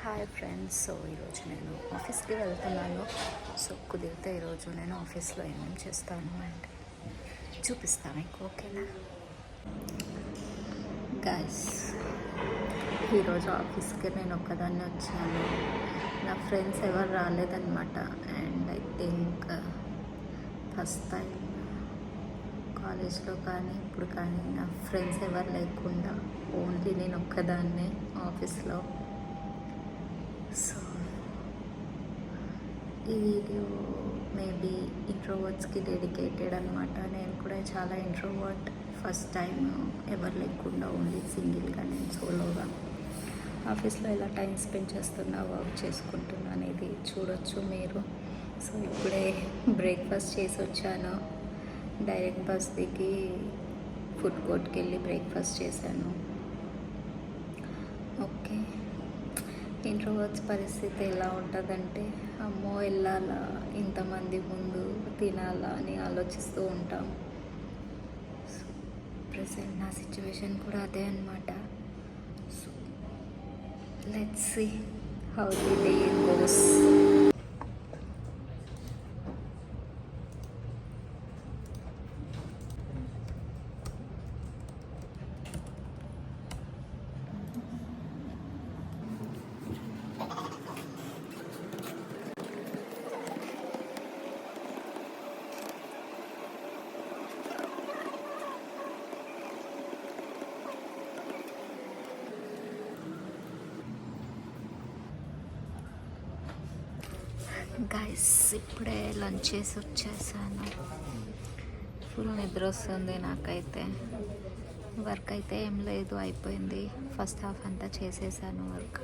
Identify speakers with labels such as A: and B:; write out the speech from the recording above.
A: Hi friends. So ఈరోజు నేను ఆఫీస్కి వెళ్తున్నాను. సో కుదిరితే ఈరోజు నేను ఆఫీస్లో ఏమేమి చేస్తాను అంటే చూపిస్తాను మీకు, ఓకేనా గైస్? ఈరోజు ఆఫీస్కి నేను ఒక్కదాన్ని వచ్చాను. నా ఫ్రెండ్స్ ఎవరు రాలేదన్నమాట. And I think first time కాలేజ్లో కానీ ఇప్పుడు కానీ నా ఫ్రెండ్స్ ఎవరు లేకుండా ఓన్లీ నేను ఒక్కదాన్నే ఆఫీస్లో. సో ఈ వీడియో మేబీ ఇంట్రోవర్ట్స్కి డెడికేటెడ్ అనమాట. నేను కూడా చాలా ఇంట్రోవర్ట్. ఫస్ట్ టైం ఎవరు లేకుండా ఓన్లీ సింగిల్గా నేను సోలోగా ఆఫీస్లో ఎలా టైం స్పెండ్ చేస్తున్నా, వర్క్ చేసుకుంటున్నా అనేది చూడొచ్చు మీరు. సో ఇప్పుడే బ్రేక్ఫాస్ట్ చేసి వచ్చాను. డైరెక్ట్ బస్ దిగి ఫుడ్ కోర్ట్కి వెళ్ళి బ్రేక్ఫాస్ట్ చేశాను. ఓకే, ఇంట్రోవర్ట్స్ పరిస్థితి ఎలా ఉంటుందంటే, అమ్మో వెళ్ళాలా, ఇంతమంది ముందు తినాలా అని ఆలోచిస్తూ ఉంటాం. ప్రజెంట్ నా సిచ్యువేషన్ కూడా అదే అనమాట. So let's see how the day goes. Guys, ఇప్పుడే లంచ్ చేసి వచ్చేసాను. ఫుల్ నిద్ర వస్తుంది నాకైతే. వర్క్ అయితే ఏం లేదు, అయిపోయింది. ఫస్ట్ హాఫ్ అంతా చేసేసాను వర్క్.